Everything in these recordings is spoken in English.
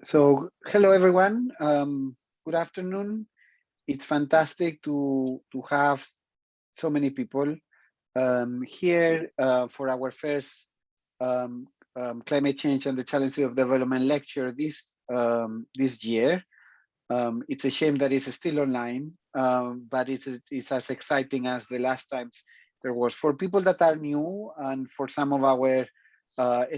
So hello everyone. Good afternoon. It's fantastic to have so many people here for our first um, climate change and the challenges of development lecture this year. It's a shame that it's still online, but it's as exciting as the last times there was. For people that are new and for some of our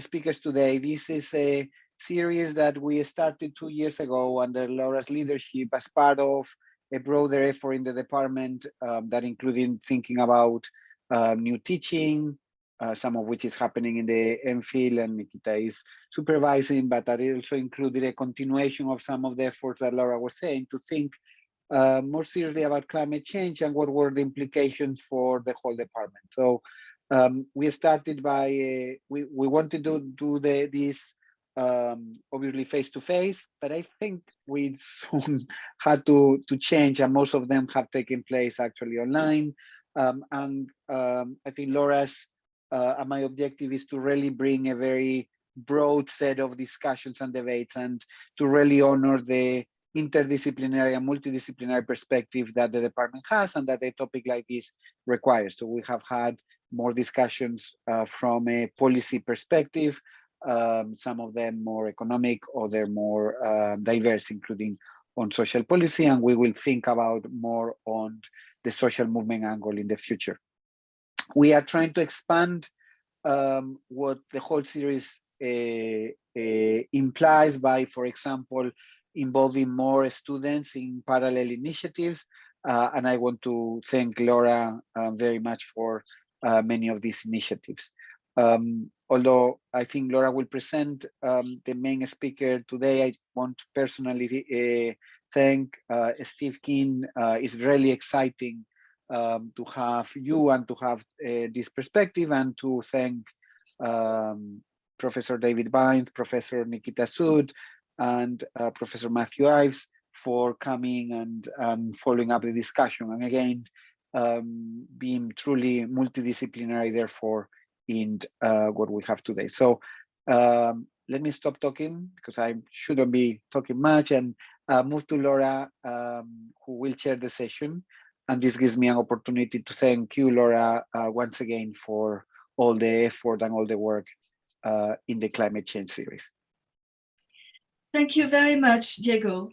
speakers today, this is a series that we started 2 years ago under Laura's leadership as part of a broader effort in the department that included thinking about new teaching, some of which is happening in the MPhil and Nikita is supervising, but that also included a continuation of some of the efforts that Laura was saying to think more seriously about climate change and what were the implications for the whole department. So we started by, we wanted to do this obviously face-to-face, but I think we soon had to change, and most of them have taken place actually online. I think Laura's and my objective is to really bring a very broad set of discussions and debates and to really honor the interdisciplinary and multidisciplinary perspective that the department has and that a topic like this requires. So we have had more discussions from a policy perspective, some of them more economic, other more diverse, including on social policy, and we will think about more on the social movement angle in the future. We are trying to expand what the whole series implies by, for example, involving more students in parallel initiatives. And I want to thank Laura very much for many of these initiatives. Although I think Laura will present the main speaker today, I want to personally thank Steve King. It's really exciting to have you and to have this perspective, and to thank Professor David Bynes, Professor Nikita Sood, and Professor Matthew Ives for coming and following up the discussion. And again, being truly multidisciplinary, therefore, in what we have today. So let me stop talking because I shouldn't be talking much and move to Laura, who will chair the session. And this gives me an opportunity to thank you, Laura, once again for all the effort and all the work in the climate change series. Thank you very much, Diego.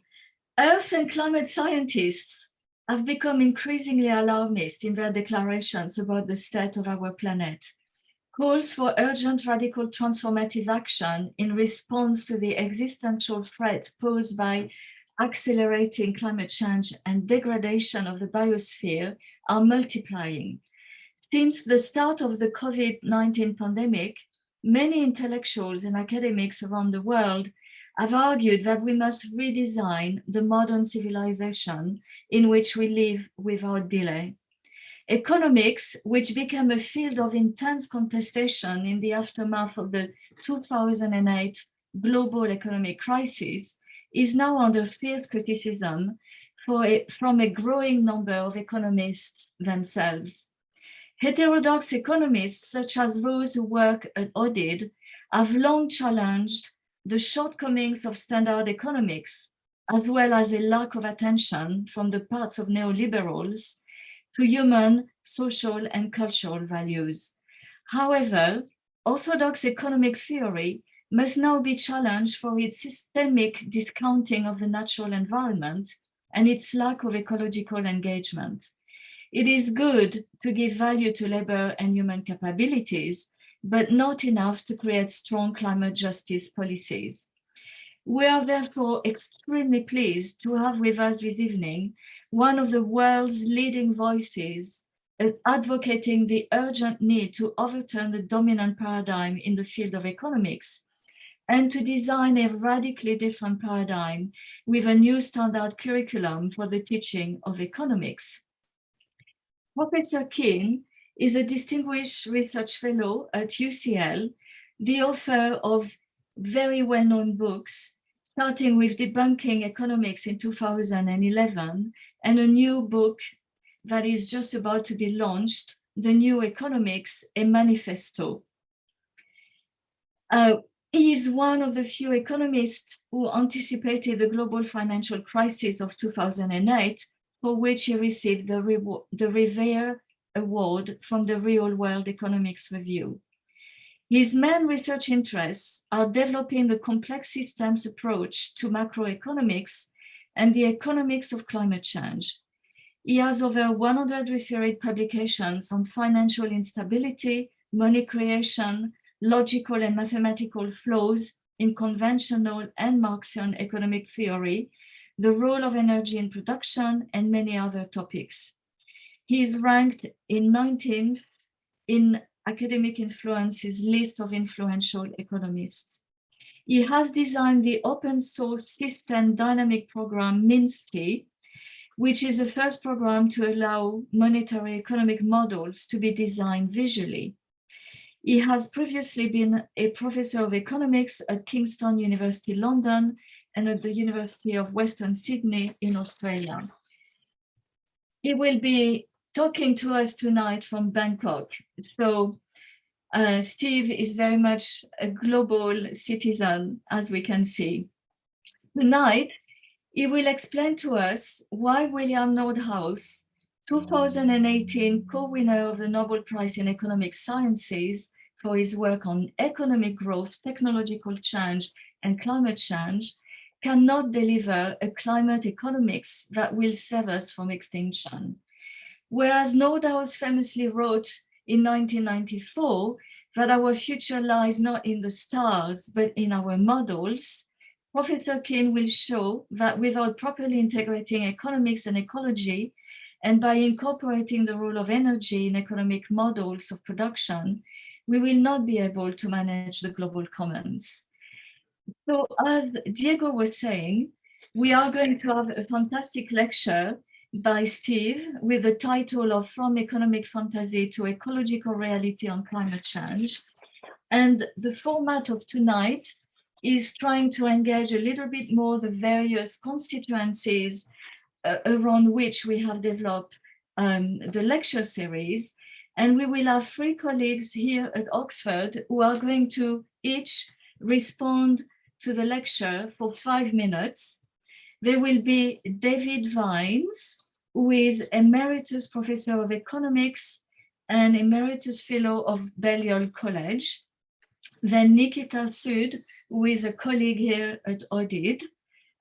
Earth and climate scientists have become increasingly alarmist in their declarations about the state of our planet. Calls for urgent radical transformative action in response to the existential threat posed by accelerating climate change and degradation of the biosphere are multiplying. Since the start of the COVID-19 pandemic, many intellectuals and academics around the world have argued that we must redesign the modern civilization in which we live without delay. Economics, which became a field of intense contestation in the aftermath of the 2008 global economic crisis, is now under fierce criticism from a growing number of economists themselves. Heterodox economists, such as those who work at ODID, have long challenged the shortcomings of standard economics, as well as a lack of attention from the parts of neoliberals to human, social, and cultural values. However, orthodox economic theory must now be challenged for its systemic discounting of the natural environment and its lack of ecological engagement. It is good to give value to labor and human capabilities, but not enough to create strong climate justice policies. We are therefore extremely pleased to have with us this evening one of the world's leading voices advocating the urgent need to overturn the dominant paradigm in the field of economics and to design a radically different paradigm with a new standard curriculum for the teaching of economics. Professor King is a distinguished research fellow at UCL, the author of very well-known books, starting with Debunking Economics in 2011, and a new book that is just about to be launched, The New Economics, a Manifesto. He is one of the few economists who anticipated the global financial crisis of 2008, for which he received the Revere Award from the Real World Economics Review. His main research interests are developing the complex systems approach to macroeconomics and the economics of climate change. He has over 100 referred publications on financial instability, money creation, logical and mathematical flows in conventional and Marxian economic theory, the role of energy in production, and many other topics. He is ranked in 19th in Academic Influence's list of influential economists. He has designed the open source system dynamic program Minsky, which is the first program to allow monetary economic models to be designed visually. He has previously been a professor of economics at Kingston University, London, and at the University of Western Sydney in Australia. He will be talking to us tonight from Bangkok. So Steve is very much a global citizen, as we can see. Tonight, he will explain to us why William Nordhaus, 2018 co-winner of the Nobel Prize in Economic Sciences for his work on economic growth, technological change, and climate change, cannot deliver a climate economics that will save us from extinction. Whereas Nordhaus famously wrote in 1994 that our future lies not in the stars, but in our models, Professor Keane will show that without properly integrating economics and ecology, and by incorporating the role of energy in economic models of production, we will not be able to manage the global commons. So as Diego was saying, we are going to have a fantastic lecture by Steve with the title of From Economic Fantasy to Ecological Reality on Climate Change. And the format of tonight is trying to engage a little bit more the various constituencies around which we have developed the lecture series. And we will have 3 colleagues here at Oxford who are going to each respond to the lecture for 5 minutes. There will be David Vines, who is Emeritus Professor of Economics and Emeritus Fellow of Balliol College. Then Nikita Sood, who is a colleague here at ODID,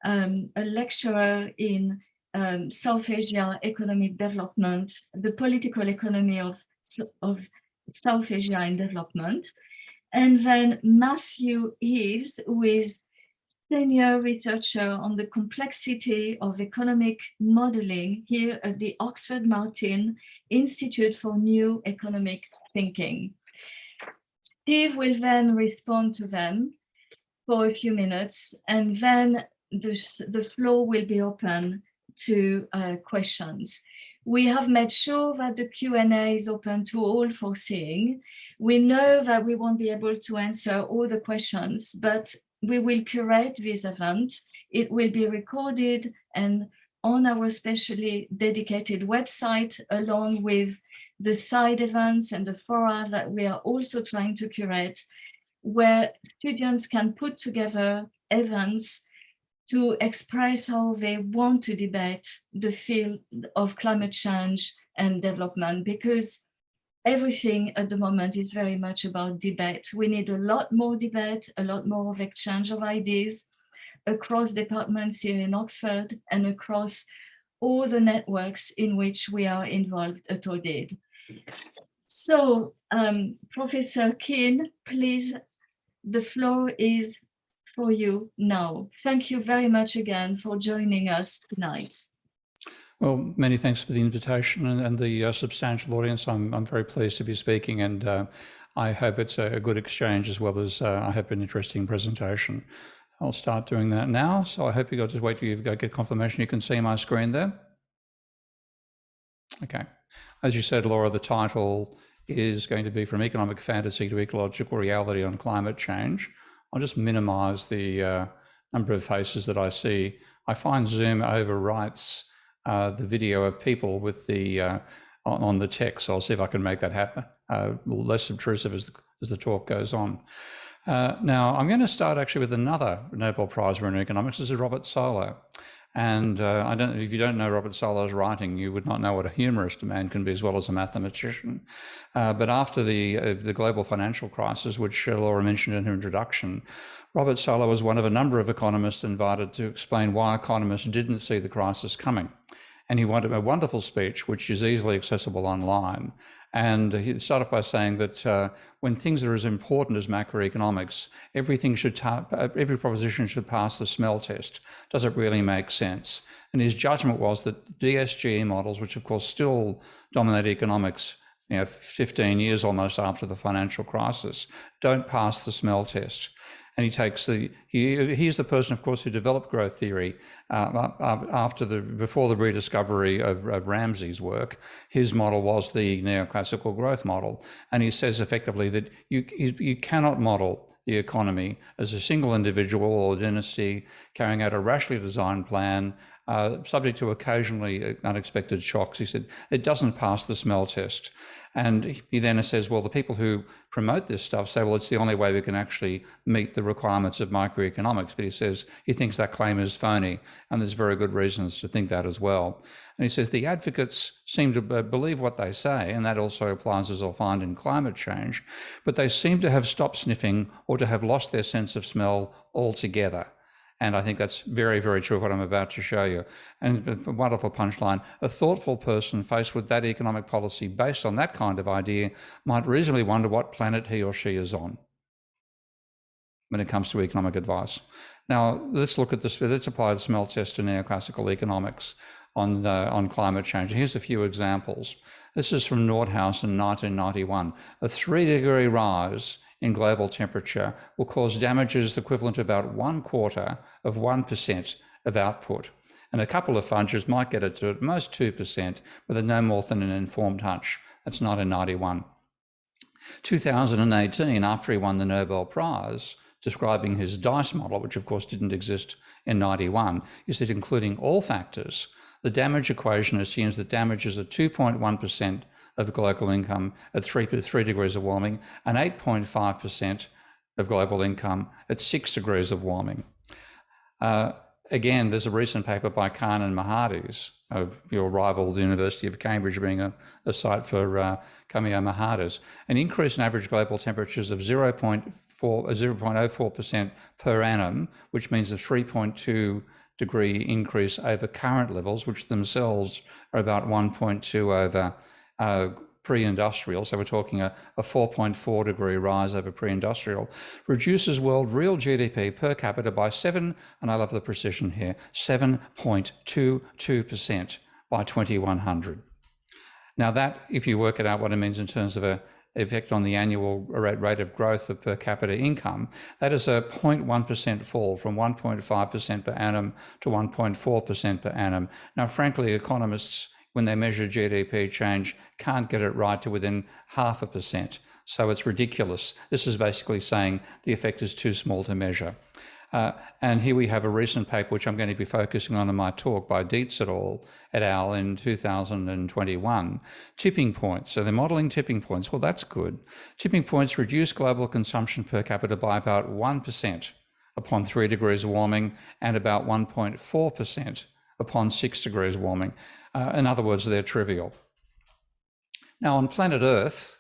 a lecturer in South Asia economic development, the political economy of South Asia in development. And then Matthew Eves, who is senior researcher on the complexity of economic modeling here at the Oxford Martin Institute for New Economic Thinking. Steve will then respond to them for a few minutes, and then the floor will be open to questions. We have made sure that the Q&A is open to all foreseeing. We know that we won't be able to answer all the questions, but we will curate this event. It will be recorded and on our specially dedicated website, along with the side events and the fora that we are also trying to curate, where students can put together events to express how they want to debate the field of climate change and development, because everything at the moment is very much about debate. We need a lot more debate, a lot more of exchange of ideas across departments here in Oxford and across all the networks in which we are involved at ODID. So, Professor Keane, please, the floor is for you now. Thank you very much again for joining us tonight. Well, many thanks for the invitation and the substantial audience. I'm very pleased to be speaking, and I hope it's a good exchange as well as I hope an interesting presentation. I'll start doing that now. So I hope you'll just wait till you get confirmation you can see my screen there. Okay. As you said, Laura, the title is going to be From Economic Fantasy to Ecological Reality on Climate Change. I'll just minimize the number of faces that I see. I find Zoom overwrites the video of people with the on the text, so I'll see if I can make that happen. Less obtrusive as the talk goes on. Now, I'm going to start actually with another Nobel Prize winner in economics. This is Robert Solow. And if you don't know Robert Solow's writing, you would not know what a humorist a man can be as well as a mathematician. But after the global financial crisis, which Laura mentioned in her introduction, Robert Solow was one of a number of economists invited to explain why economists didn't see the crisis coming. And he wanted a wonderful speech, which is easily accessible online. And he started off by saying that when things are as important as macroeconomics, every proposition should pass the smell test. Does it really make sense? And his judgment was that DSGE models, which of course still dominate economics, 15 years almost after the financial crisis, don't pass the smell test. And he's the person, of course, who developed growth theory before the rediscovery of Ramsey's work. His model was the neoclassical growth model. And he says effectively that you cannot model the economy as a single individual or dynasty carrying out a rationally designed plan, subject to occasionally unexpected shocks. He said, it doesn't pass the smell test. And he then says, well, the people who promote this stuff say, well, it's the only way we can actually meet the requirements of microeconomics. But he says he thinks that claim is phony, and there's very good reasons to think that as well. And he says the advocates seem to believe what they say, and that also applies, as I'll find, in climate change, but they seem to have stopped sniffing or to have lost their sense of smell altogether. And I think that's very, very true of what I'm about to show you. And a wonderful punchline, a thoughtful person faced with that economic policy based on that kind of idea might reasonably wonder what planet he or she is on when it comes to economic advice. Now, let's look at this. Let's apply the smell test to neoclassical economics on climate change. Here's a few examples. This is from Nordhaus in 1991. A 3-degree rise in global temperature will cause damages equivalent to about 1/4% of output. And a couple of fudges might get it to at most 2%, but they're no more than an informed hunch. That's 1991. 2018, after he won the Nobel Prize, describing his DICE model, which of course didn't exist in 91, he said, including all factors, the damage equation assumes that damages are 2.1% of global income at 3 degrees of warming and 8.5% of global income at 6 degrees of warming. Again, there's a recent paper by Khan and Mahardis, your rival, the University of Cambridge, being a site for Kamio Mahardis. An increase in average global temperatures of 0.04% per annum, which means a 3.2 degree increase over current levels, which themselves are about 1.2 over pre-industrial, so we're talking a 4.4 degree rise over pre-industrial, reduces world real GDP per capita by 7, and I love the precision here, 7.22% by 2100. Now that, if you work it out what it means in terms of a effect on the annual rate of growth of per capita income, that is a 0.1% fall from 1.5% per annum to 1.4% per annum. Now, frankly, economists, when they measure GDP change, can't get it right to within 0.5%. So it's ridiculous. This is basically saying the effect is too small to measure. And here we have a recent paper, which I'm going to be focusing on in my talk, by Dietz et al. In 2021. Tipping points. So they're modeling tipping points. Well, that's good. Tipping points reduce global consumption per capita by about 1% upon 3 degrees warming and about 1.4% upon 6 degrees warming. In other words, they're trivial. Now, on planet Earth,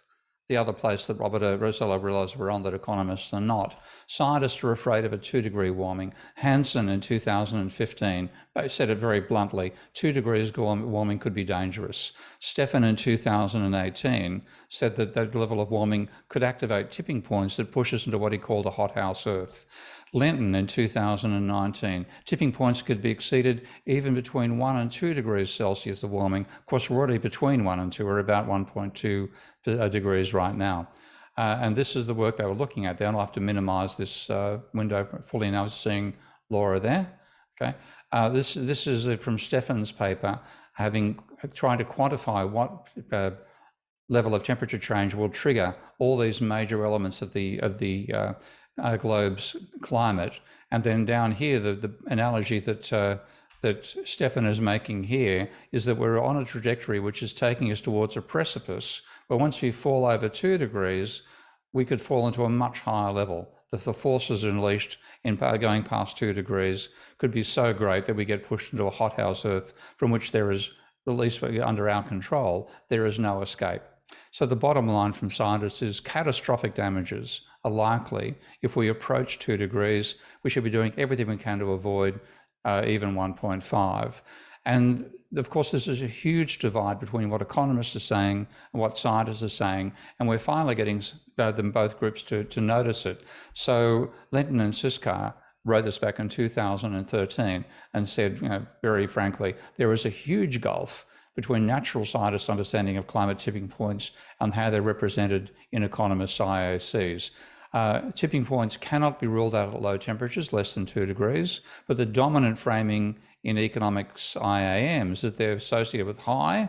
the other place that Robert Solow realised we're on that economists are not, scientists are afraid of a 2-degree warming. Hanson in 2015 said it very bluntly, 2 degrees warming could be dangerous. Stefan in 2018 said that that level of warming could activate tipping points that push us into what he called a hothouse Earth. Linton in 2019, tipping points could be exceeded even between 1 and 2 degrees Celsius of warming. Of course, we're already between 1 and 2, we're about 1.2 degrees right now. And this is the work they were looking at. They'll have to minimize this window fully now, seeing Laura there. Okay, this is from Stefan's paper, trying to quantify what level of temperature change will trigger all these major elements of the globe's climate. And then down here, the analogy that Stefan is making here is that we're on a trajectory which is taking us towards a precipice, where once we fall over 2 degrees, we could fall into a much higher level the forces unleashed in going past 2 degrees could be so great that we get pushed into a hothouse Earth from which there is, at least under our control, there is no escape. So the bottom line from scientists is catastrophic damages are likely if we approach 2 degrees. We should be doing everything we can to avoid even 1.5. And of course, this is a huge divide between what economists are saying and what scientists are saying, and we're finally getting both groups to notice it. So Lenton and Siskar wrote this back in 2013 and said, very frankly, there is a huge gulf between natural scientists' understanding of climate tipping points and how they're represented in economists' IACs. Tipping points cannot be ruled out at low temperatures, less than 2 degrees, but the dominant framing in economics IAMs that they're associated with high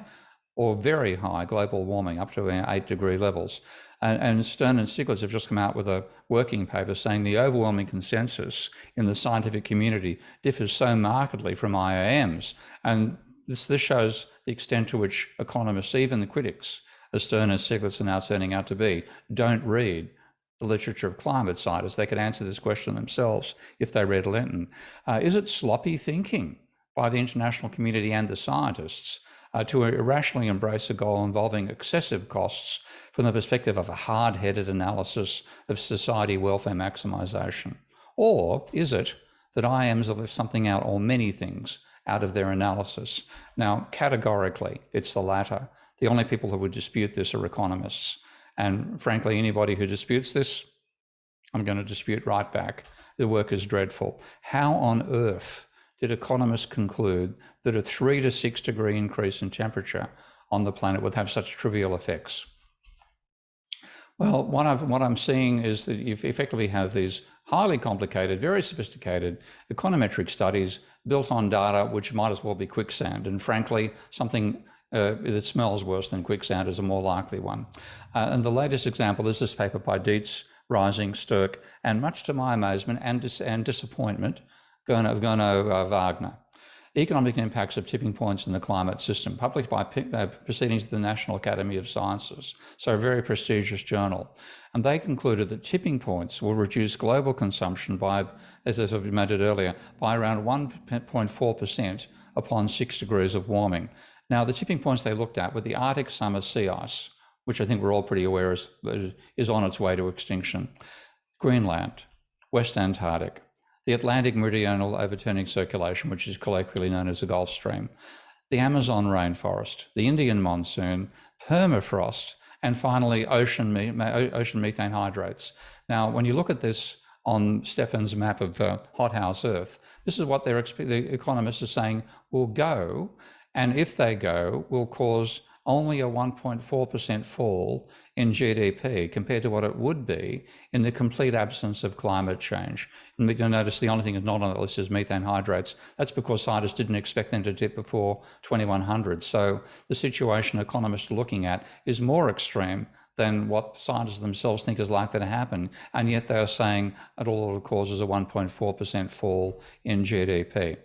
or very high global warming, up to 8-degree levels. And Stern and Stiglitz have just come out with a working paper saying the overwhelming consensus in the scientific community differs so markedly from IAMs. And this shows the extent to which economists, even the critics, as Stern and Stiglitz are now turning out to be, don't read the literature of climate scientists. They could answer this question themselves if they read Lenton. Is it sloppy thinking by the international community and the scientists to irrationally embrace a goal involving excessive costs from the perspective of a hard-headed analysis of society welfare maximisation? Or is it that IAMs have left something out, or many things, out of their analysis? Now, categorically, it's the latter. The only people who would dispute this are economists. And frankly, anybody who disputes this, I'm going to dispute right back. The work is dreadful. How on earth did economists conclude that a 3 to 6 degree increase in temperature on the planet would have such trivial effects? Well, what I'm seeing is that you effectively have these highly complicated, very sophisticated econometric studies built on data which might as well be quicksand. And frankly, something that smells worse than quicksand is a more likely one. And the latest example is this paper by Dietz Risingsterk, and much to my amazement and disappointment, Gurno Wagner. Economic impacts of tipping points in the climate system, published by Proceedings of the National Academy of Sciences, so a very prestigious journal. And they concluded that tipping points will reduce global consumption by, as I've mentioned earlier, by around 1.4% upon 6 degrees of warming. Now, the tipping points they looked at were the Arctic summer sea ice, which I think we're all pretty aware is on its way to extinction, Greenland, West Antarctic, the Atlantic meridional overturning circulation, which is colloquially known as the Gulf Stream, the Amazon rainforest, the Indian monsoon, permafrost, and finally ocean methane hydrates. Now, when you look at this on Stefan's map of hothouse Earth, this is what the economists are saying will go, and if they go, will cause only a 1.4% fall in GDP compared to what it would be in the complete absence of climate change. And you'll notice the only thing that's not on the list is methane hydrates. That's because scientists didn't expect them to dip before 2100. So the situation economists are looking at is more extreme than what scientists themselves think is likely to happen. And yet they are saying it all causes a 1.4% fall in GDP.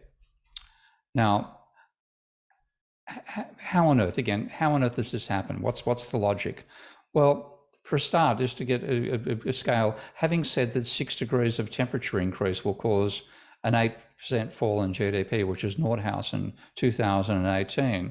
Now, how on earth does this happen? What's the logic? Well, for a start, just to get a scale, having said that 6 degrees of temperature increase will cause an 8% fall in GDP, which is Nordhaus in 2018,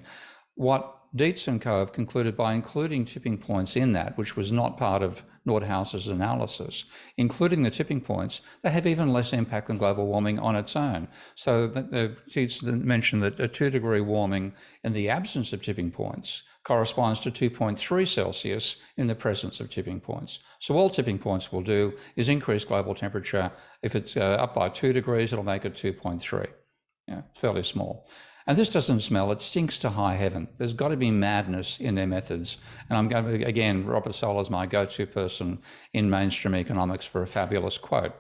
what Dietz and co. have concluded by including tipping points in that, which was not part of Nordhaus's analysis, including the tipping points, they have even less impact than global warming on its own. So Dietz mentioned that a 2-degree warming in the absence of tipping points corresponds to 2.3 Celsius in the presence of tipping points. So all tipping points will do is increase global temperature. If it's up by 2 degrees, it'll make it 2.3. Fairly small. And this doesn't smell, it stinks to high heaven. There's got to be madness in their methods. And I'm going to, again, Robert Solow is my go-to person in mainstream economics for a fabulous quote.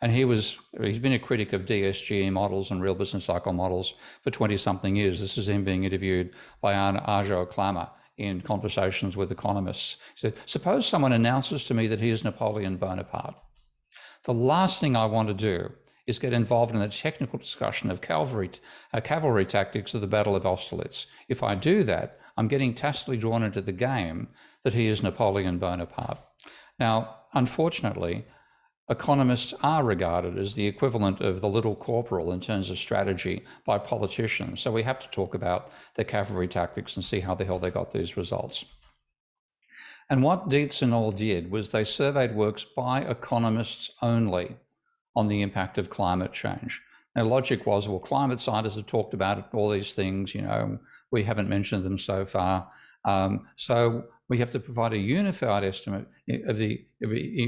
And he's been a critic of DSGE models and real business cycle models for 20-something years. This is him being interviewed by Arjo Klammer in Conversations with Economists. He said, suppose someone announces to me that he is Napoleon Bonaparte. The last thing I want to do is get involved in the technical discussion of cavalry tactics of the Battle of Austerlitz. If I do that, I'm getting tacitly drawn into the game that he is Napoleon Bonaparte. Now, unfortunately, economists are regarded as the equivalent of the little corporal in terms of strategy by politicians. So we have to talk about the cavalry tactics and see how the hell they got these results. And what Dietz and all did was they surveyed works by economists only on the impact of climate change. Their logic was, well, climate scientists have talked about all these things, you know, we haven't mentioned them so far. So we have to provide a unified estimate of the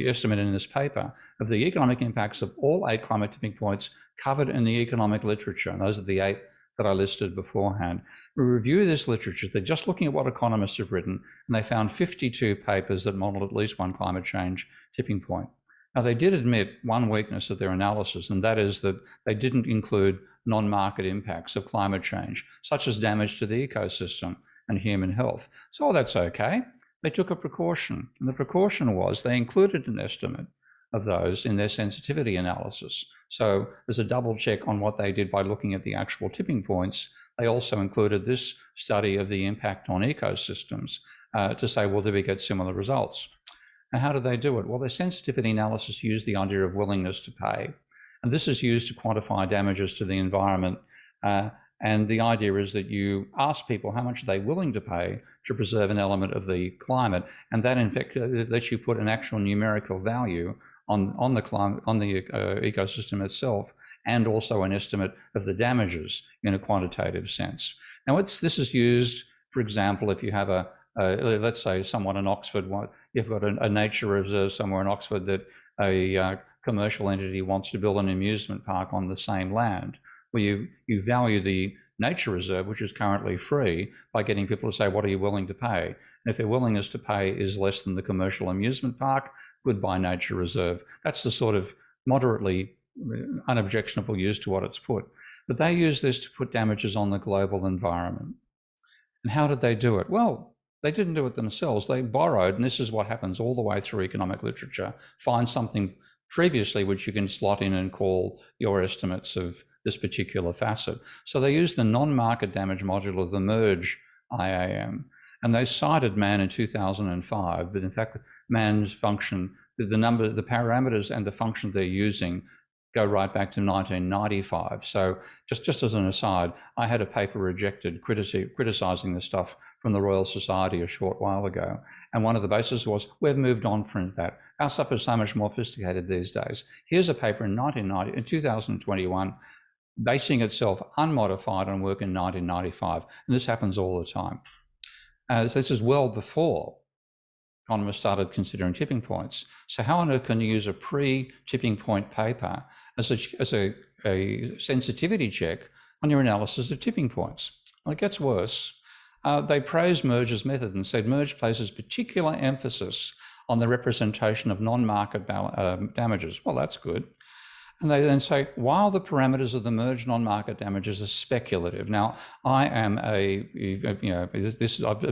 estimate in this paper of the economic impacts of all 8 climate tipping points covered in the economic literature. And those are the 8 that I listed beforehand. We review this literature. They're just looking at what economists have written, and they found 52 papers that model at least one climate change tipping point. Now, they did admit one weakness of their analysis, and that is that they didn't include non-market impacts of climate change, such as damage to the ecosystem and human health. So that's okay. They took a precaution, and the precaution was they included an estimate of those in their sensitivity analysis. So there's a double check on what they did by looking at the actual tipping points. They also included this study of the impact on ecosystems to say, well, do we get similar results? And how do they do it? Well, their sensitivity analysis used the idea of willingness to pay. And this is used to quantify damages to the environment. And the idea is that you ask people how much are they willing to pay to preserve an element of the climate, and that in fact lets you put an actual numerical value on the climate, on the ecosystem itself, and also an estimate of the damages in a quantitative sense. Now, this is used, for example, if you have let's say someone in Oxford, you've got a nature reserve somewhere in Oxford that a commercial entity wants to build an amusement park on the same land, where you value the nature reserve, which is currently free, by getting people to say, what are you willing to pay? And if their willingness to pay is less than the commercial amusement park, goodbye nature reserve. That's the sort of moderately unobjectionable use to what it's put. But they use this to put damages on the global environment. And how did they do it? Well, they didn't do it themselves. They borrowed, and this is what happens all the way through economic literature, find something previously which you can slot in and call your estimates of this particular facet. So they used the non-market damage module of the merge IAM, and they cited man in 2005, but in fact, man's function, the parameters and the function they're using go right back to 1995. So just as an aside, I had a paper rejected criticizing this stuff from the Royal Society a short while ago. And one of the bases was, we've moved on from that. Our stuff is so much more sophisticated these days. Here's a paper in 2021, basing itself unmodified on work in 1995. And this happens all the time. So this is well before economists started considering tipping points. So how on earth can you use a pre-tipping point paper as a sensitivity check on your analysis of tipping points? Well, it gets worse. They praised Merge's method and said Merge places particular emphasis on the representation of non-market damages. Well, that's good. And they then say, while the parameters of the Merge non-market damages are speculative. Now, I am I've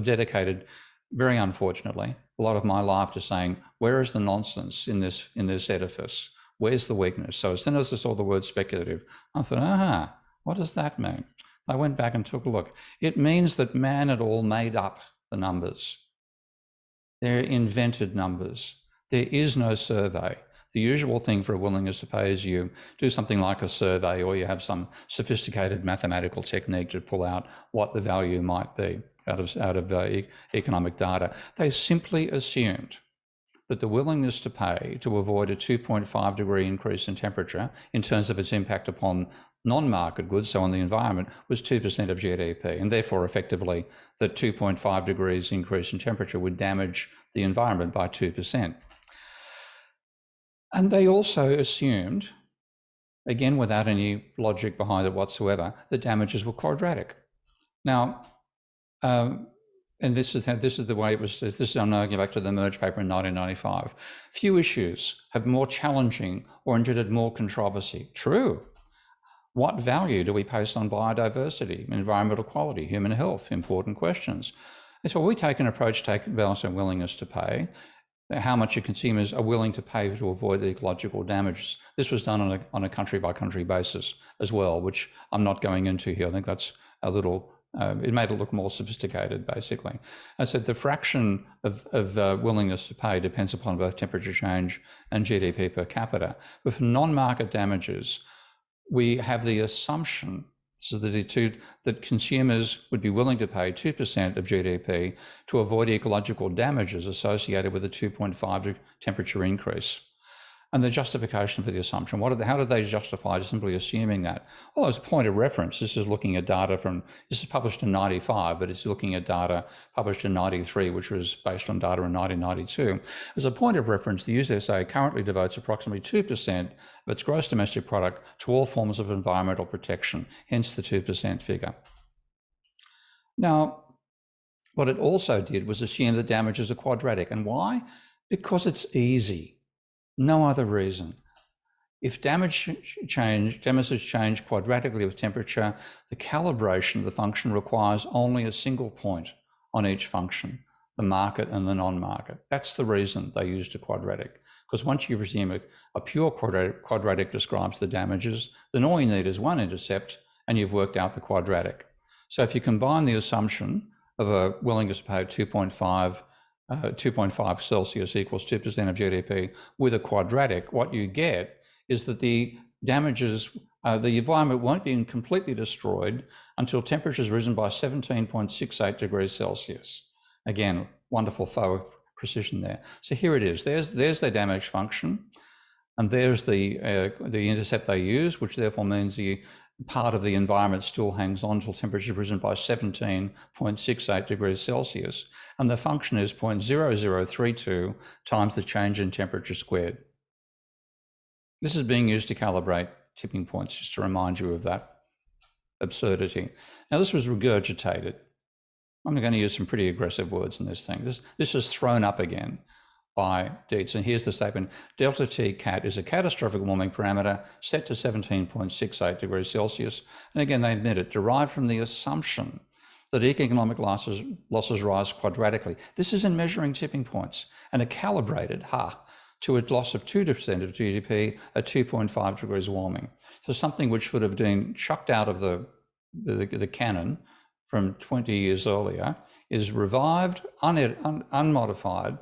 dedicated, very unfortunately, a lot of my life to saying, where is the nonsense in this edifice? Where's the weakness? So as soon as I saw the word speculative, I thought, what does that mean? I went back and took a look. It means that man had all made up the numbers. They're invented numbers. There is no survey. The usual thing for a willingness to pay is you do something like a survey, or you have some sophisticated mathematical technique to pull out what the value might be out of economic data. They simply assumed that the willingness to pay to avoid a 2.5 degree increase in temperature in terms of its impact upon non-market goods, so on the environment, was 2% of GDP, and therefore effectively that 2.5 degrees increase in temperature would damage the environment by 2%. And they also assumed, again without any logic behind it whatsoever, that damages were quadratic. Now, and this is the way it was. I'm now going back to the Merge paper in 1995. Few issues have more challenging or engendered more controversy. True. What value do we place on biodiversity, environmental quality, human health? Important questions. And so we take an approach, balance and willingness to pay, how much your consumers are willing to pay to avoid the ecological damages. This was done on a country by country basis as well, which I'm not going into here. I think that's a little It made it look more sophisticated, basically. I said the fraction of willingness to pay depends upon both temperature change and GDP per capita. But for non-market damages, we have the assumption that consumers would be willing to pay 2% of GDP to avoid ecological damages associated with a 2.5 temperature increase. And the justification for the assumption, how did they justify simply assuming that? Well, as a point of reference, this is looking at data this is published in 95, but it's looking at data published in 93, which was based on data in 1992. As a point of reference, the USA currently devotes approximately 2% of its gross domestic product to all forms of environmental protection, hence the 2% figure. Now, what it also did was assume that damages are quadratic. And why? Because it's easy. No other reason. If damages change quadratically with temperature, the calibration of the function requires only a single point on each function, the market and the non-market. That's the reason they used a quadratic, because once you presume a pure quadratic describes the damages, then all you need is one intercept and you've worked out the quadratic. So if you combine the assumption of a willingness to pay 2.5 Celsius equals 2% of GDP with a quadratic, what you get is that the damages, the environment won't be completely destroyed until temperature's risen by 17.68 degrees Celsius. Again, wonderful faux precision there. So here it is. There's their damage function, and there's the intercept they use, which therefore means the part of the environment still hangs on until temperature risen by 17.68 degrees Celsius. And the function is 0.0032 times the change in temperature squared. This is being used to calibrate tipping points, just to remind you of that absurdity. Now, this was regurgitated. I'm going to use some pretty aggressive words in this thing. This is thrown up again by Dietz, and here's the statement: delta TCAT is a catastrophic warming parameter set to 17.68 degrees Celsius. And again, they admit it, derived from the assumption that economic losses rise quadratically. This is in measuring tipping points, and are calibrated, to a loss of 2% of GDP at 2.5 degrees warming. So something which should have been chucked out of the canon from 20 years earlier is revived, unmodified,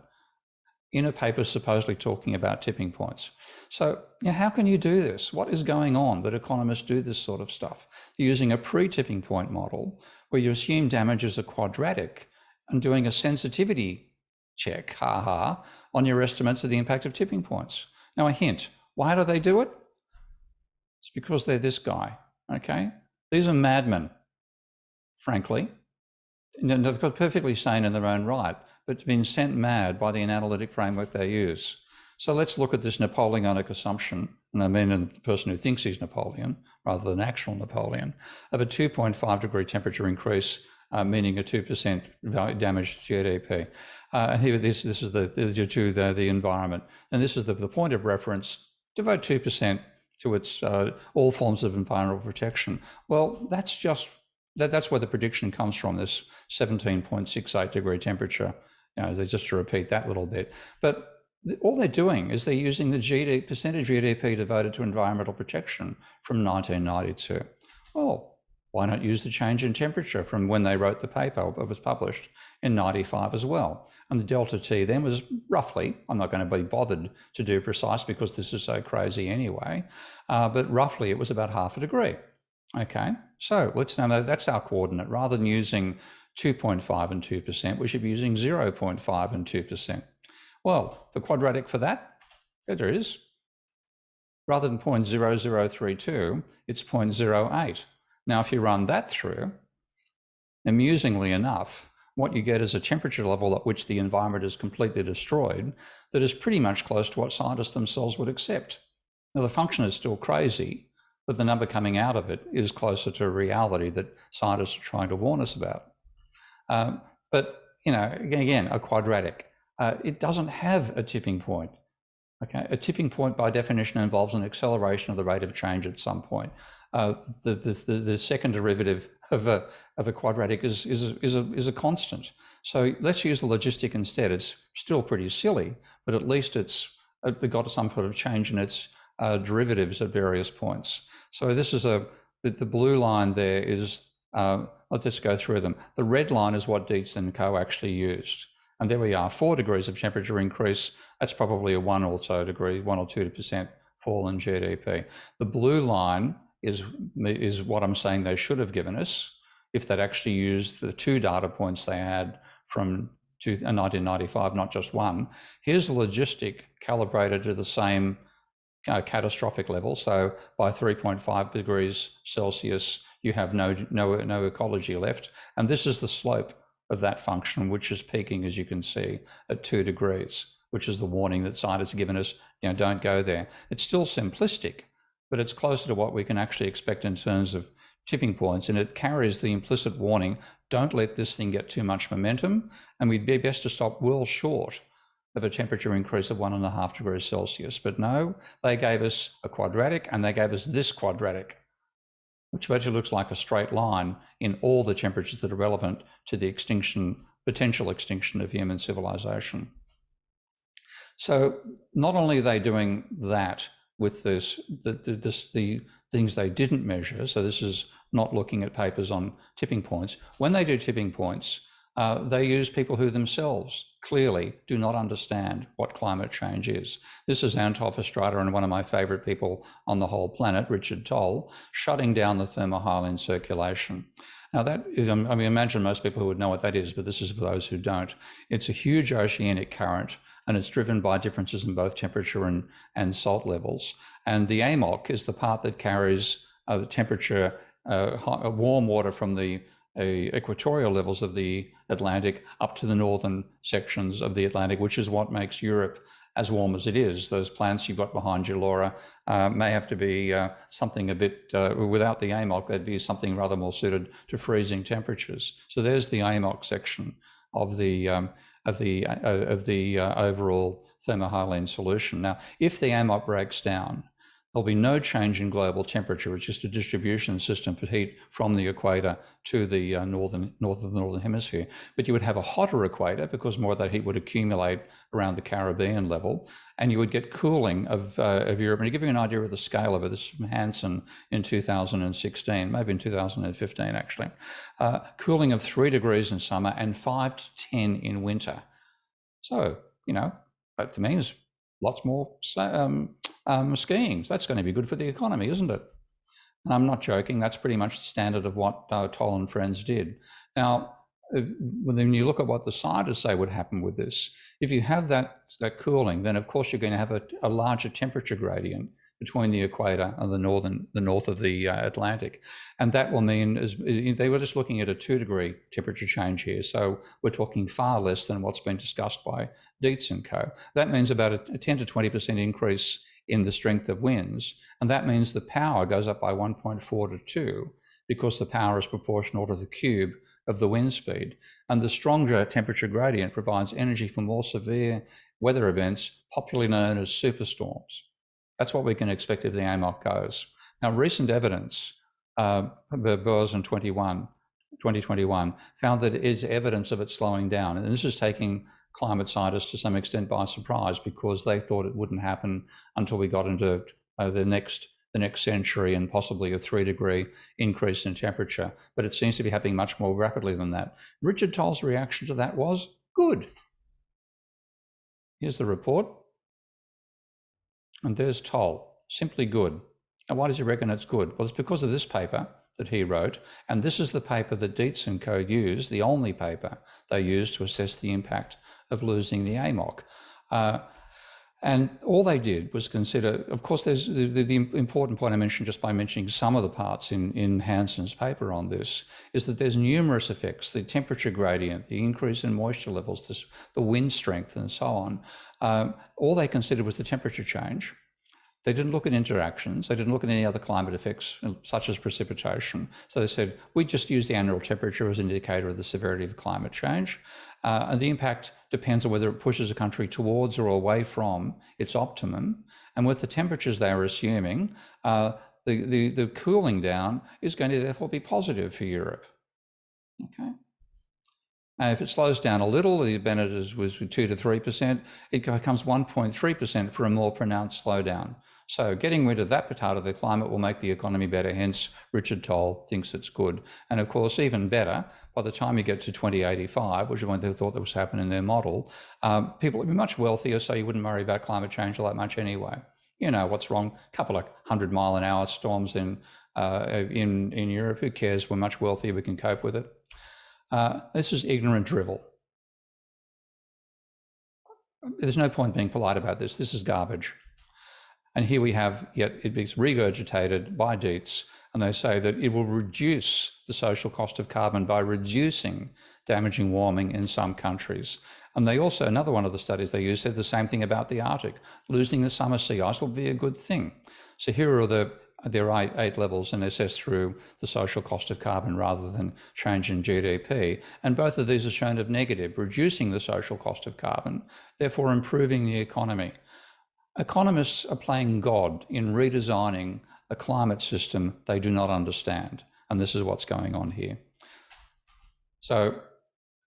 in a paper supposedly talking about tipping points. So how can you do this? What is going on that economists do this sort of stuff? You're using a pre-tipping point model where you assume damages are quadratic and doing a sensitivity check, on your estimates of the impact of tipping points. Now, a hint, why do they do it? It's because they're this guy, okay? These are madmen, frankly. And they've got perfectly sane in their own right, but been sent mad by the analytic framework they use. So let's look at this Napoleonic assumption, and I mean the person who thinks he's Napoleon rather than actual Napoleon, of a 2.5 degree temperature increase, meaning a 2% damage to GDP. And here, this is the environment. And this is the point of reference: devote 2% to its all forms of environmental protection. Well, that's where the prediction comes from, this 17.68 degree temperature. Just to repeat that little bit. But all they're doing is they're using the percentage GDP devoted to environmental protection from 1992. Well, why not use the change in temperature from when they wrote the paper that was published in 95 as well? And the delta T then was roughly, I'm not going to be bothered to do precise because this is so crazy anyway, but roughly it was about half a degree. Okay, so let's know that's our coordinate. Rather than using 2.5 and 2%, we should be using 0.5 and 2%. Well, the quadratic for that, there it is. Rather than 0.0032, it's 0.08. Now, if you run that through, amusingly enough, what you get is a temperature level at which the environment is completely destroyed that is pretty much close to what scientists themselves would accept. Now, the function is still crazy, but the number coming out of it is closer to reality that scientists are trying to warn us about. But, again, a quadratic. It doesn't have a tipping point. Okay, a tipping point by definition involves an acceleration of the rate of change at some point. The second derivative of a quadratic is a constant. So let's use the logistic instead. It's still pretty silly, but at least it's got some sort of change in its derivatives at various points. So this is the blue line there is let's just go through them. The red line is what Dietz and co actually used. And there we are, 4 degrees of temperature increase. That's probably a 1 or 2% fall in GDP. The blue line is what I'm saying they should have given us if they'd actually used the 2 data points they had from 1995, not just one. Here's the logistic calibrated to the same catastrophic level. So by 3.5 degrees Celsius, you have no ecology left. And this is the slope of that function, which is peaking, as you can see, at 2 degrees, which is the warning that scientists have given us, don't go there. It's still simplistic, but it's closer to what we can actually expect in terms of tipping points, and it carries the implicit warning, don't let this thing get too much momentum, and we'd be best to stop well short of a temperature increase of 1.5 degrees Celsius. But no, they gave us a quadratic, and they gave us this quadratic, which virtually looks like a straight line in all the temperatures that are relevant to the potential extinction of human civilization. So not only are they doing that with the things they didn't measure, so this is not looking at papers on tipping points. When they do tipping points, they use people who themselves clearly do not understand what climate change is. This is Antofastrata and one of my favorite people on the whole planet, Richard Toll, shutting down the thermohaline circulation. Now that is, imagine most people who would know what that is, but this is for those who don't. It's a huge oceanic current, and it's driven by differences in both temperature and salt levels. And the AMOC is the part that carries the temperature, warm water from the equatorial levels of the Atlantic up to the northern sections of the Atlantic, which is what makes Europe as warm as it is. Those plants you've got behind you, Laura, may have to be something a bit, without the AMOC, they'd be something rather more suited to freezing temperatures. So there's the AMOC section of the overall thermohaline solution. Now, if the AMOC breaks down, there'll be no change in global temperature. It's just a distribution system for heat from the equator to the northern hemisphere. But you would have a hotter equator because more of that heat would accumulate around the Caribbean level, and you would get cooling of Europe. And to give you an idea of the scale of it, this is from Hanson in 2016, maybe in 2015 actually. Cooling of 3 degrees in summer and 5 to 10 in winter. So, that means lots more skiing. So that's going to be good for the economy, isn't it? And I'm not joking. That's pretty much the standard of what Toll and friends did. Now, when you look at what the scientists say would happen with this, if you have that cooling, then of course you're going to have a larger temperature gradient between the equator and the north of the Atlantic. And that will mean, they were just looking at a 2 degree temperature change here. So we're talking far less than what's been discussed by Dietz and co. That means about a 10 to 20% increase in the strength of winds. And that means the power goes up by 1.4 to 2 because the power is proportional to the cube of the wind speed. And the stronger temperature gradient provides energy for more severe weather events, popularly known as superstorms. That's what we can expect if the AMOC goes. Now, recent evidence, Boers in 2021, found that it is evidence of it slowing down. And this is taking climate scientists to some extent by surprise because they thought it wouldn't happen until we got into the next century and possibly a 3 degree increase in temperature. But it seems to be happening much more rapidly than that. Richard Toll's reaction to that was good. Here's the report. And there's Toll, simply good. And why does he reckon it's good? Well, it's because of this paper that he wrote, and this is the paper that Dietz and co used, the only paper they used to assess the impact of losing the AMOC. And all they did was consider, of course, there's the important point I mentioned just by mentioning some of the parts in Hansson's paper on this, is that there's numerous effects, the temperature gradient, the increase in moisture levels, the wind strength, and so on. All they considered was the temperature change. They didn't look at interactions. They didn't look at any other climate effects, such as precipitation. So they said, we just use the annual temperature as an indicator of the severity of climate change. And the impact depends on whether it pushes a country towards or away from its optimum. And with the temperatures they were assuming, the cooling down is going to therefore be positive for Europe. Okay. And if it slows down a little, the benefit was 2 to 3%, it becomes 1.3% for a more pronounced slowdown. So getting rid of that part of the climate will make the economy better. Hence, Richard Toll thinks it's good. And of course, even better, by the time you get to 2085, which is when they thought that was happening in their model, people would be much wealthier, so you wouldn't worry about climate change all that much anyway. You know what's wrong? A couple of 100-mile-an-hour storms in Europe. Who cares? We're much wealthier. We can cope with it. This is ignorant drivel. There's no point being polite about this. This is garbage. And here we have, yet it gets regurgitated by Dietz, and they say that it will reduce the social cost of carbon by reducing damaging warming in some countries. And they also, another one of the studies they used said the same thing about the Arctic. Losing the summer sea ice will be a good thing. So here are there are 8 levels, and assessed through the social cost of carbon rather than change in GDP. And both of these are shown as negative, reducing the social cost of carbon, therefore improving the economy. Economists are playing God in redesigning a climate system they do not understand. And this is what's going on here. So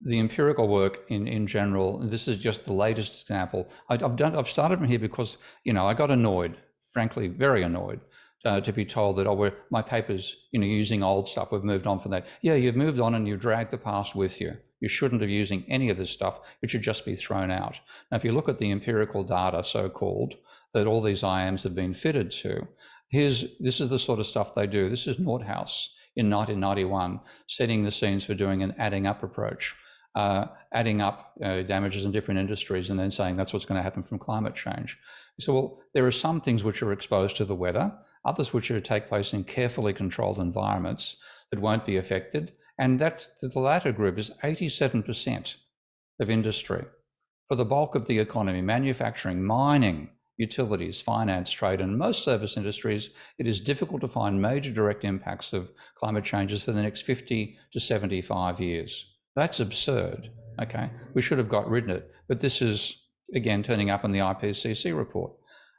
the empirical work in general, and this is just the latest example. I've started from here because, you know, I got annoyed, frankly, very annoyed, to be told that, oh, my paper's, you know, using old stuff, we've moved on from that. Yeah, you've moved on and you've dragged the past with you. You shouldn't have using any of this stuff. It should just be thrown out. Now, if you look at the empirical data, so-called, that all these IAMs have been fitted to, this is the sort of stuff they do. This is Nordhaus in 1991, setting the scenes for doing an adding up approach, adding up damages in different industries and then saying that's what's going to happen from climate change. So, well, there are some things which are exposed to the weather, others which are to take place in carefully controlled environments that won't be affected. And that the latter group is 87% of industry. For the bulk of the economy, manufacturing, mining, utilities, finance, trade, and most service industries, it is difficult to find major direct impacts of climate changes for the next 50 to 75 years. That's absurd, okay? We should have got rid of it. But this is, again, turning up in the IPCC report.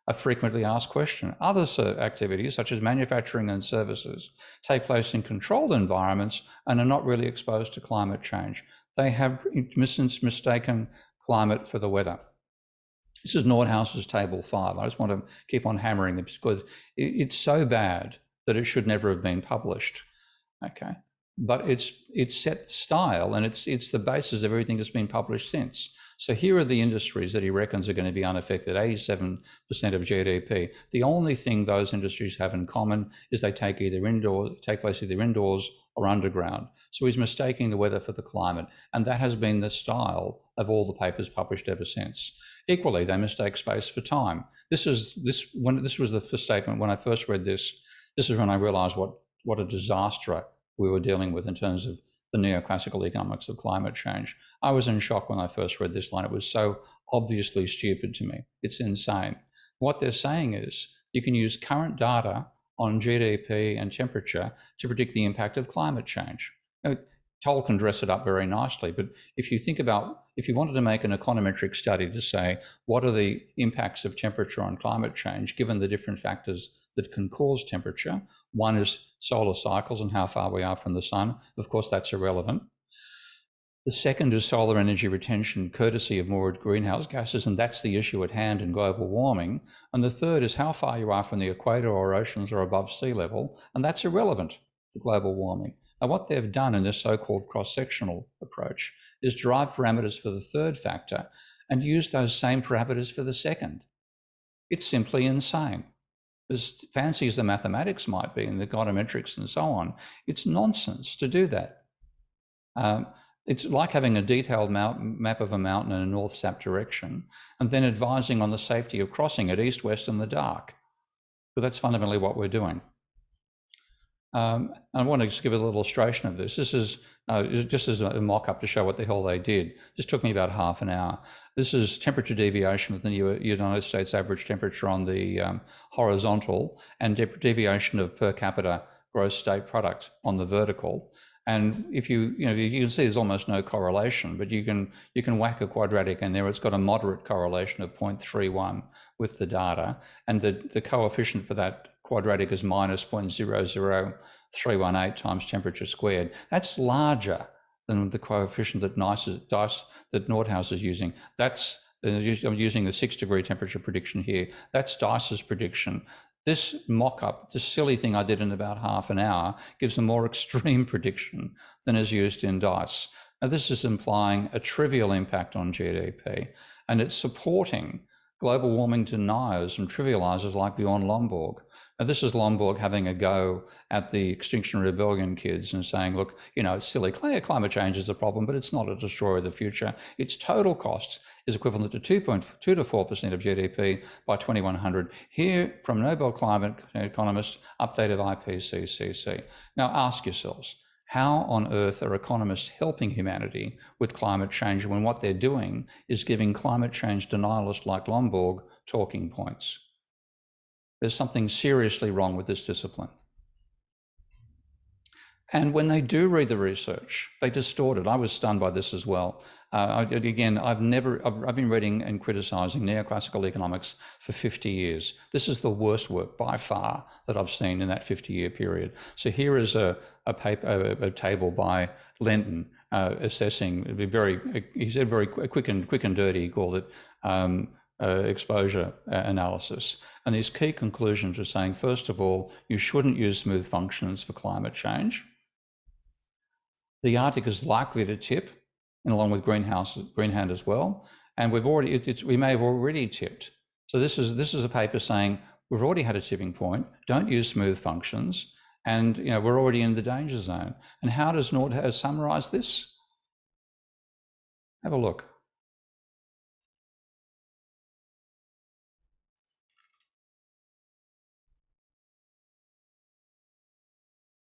A frequently asked question. Other activities, such as manufacturing and services, take place in controlled environments and are not really exposed to climate change. They have mistaken climate for the weather. This is Nordhaus's table 5. I just want to keep on hammering this because it's so bad that it should never have been published, okay? But it's set the style, and it's the basis of everything that's been published since. So here are the industries that he reckons are going to be unaffected, 87% of GDP. The only thing those industries have in common is they take place either indoors or underground. So he's mistaking the weather for the climate, and that has been the style of all the papers published ever since. Equally, they mistake space for time. This was the first statement when I first read this. This is when I realized what a disaster we were dealing with in terms of the neoclassical economics of climate change. I was in shock when I first read this line. It was so obviously stupid to me. It's insane. What they're saying is you can use current data on GDP and temperature to predict the impact of climate change. Now, Toll can dress it up very nicely, but if you wanted to make an econometric study to say what are the impacts of temperature on climate change, given the different factors that can cause temperature, one is solar cycles and how far we are from the sun. Of course, that's irrelevant. The second is solar energy retention, courtesy of more greenhouse gases, and that's the issue at hand in global warming. And the third is how far you are from the equator or oceans or above sea level, and that's irrelevant to global warming. Now, what they've done in this so-called cross-sectional approach is derive parameters for the third factor and use those same parameters for the second. It's simply insane. As fancy as the mathematics might be and the econometrics and so on, it's nonsense to do that. It's like having a detailed map of a mountain in a north-south direction and then advising on the safety of crossing it east-west in the dark. But that's fundamentally what we're doing. I want to just give a little illustration of this. This is just as a mock-up to show what the hell they did. This took me about half an hour. This is temperature deviation with the United States average temperature on the horizontal and deviation of per capita gross state product on the vertical. And if you can see there's almost no correlation, but you can whack a quadratic in there. It's got a moderate correlation of 0.31 with the data, and the coefficient for that quadratic is minus 0.00318 times temperature squared. That's larger than the coefficient that Nordhaus is using. That's I'm using the 6-degree temperature prediction here. That's Dice's prediction. This mock-up, this silly thing I did in about half an hour, gives a more extreme prediction than is used in Dice. Now, this is implying a trivial impact on GDP, and it's supporting global warming deniers and trivializers like Bjorn Lomborg. Now, this is Lomborg having a go at the Extinction Rebellion kids and saying, look, you know, it's silly. Climate change is a problem, but it's not a destroyer of the future. Its total cost is equivalent to 2.2 to 4% of GDP by 2100. Here from Nobel climate economist, updated IPCC. Now ask yourselves, how on earth are economists helping humanity with climate change when what they're doing is giving climate change denialists like Lomborg talking points? There's something seriously wrong with this discipline. And when they do read the research, they distort it. I was stunned by this as well. I've been reading and criticizing neoclassical economics for 50 years. This is the worst work by far that I've seen in that 50-year period. So here is a table by Lenton assessing, he said very quick and dirty, he called it, exposure analysis. And these key conclusions are saying, first of all, you shouldn't use smooth functions for climate change. The Arctic is likely to tip, and along with Greenland as well. And we may have already tipped. So this is a paper saying we've already had a tipping point. Don't use smooth functions, and you know we're already in the danger zone. And how does Nordhaus summarize this? Have a look.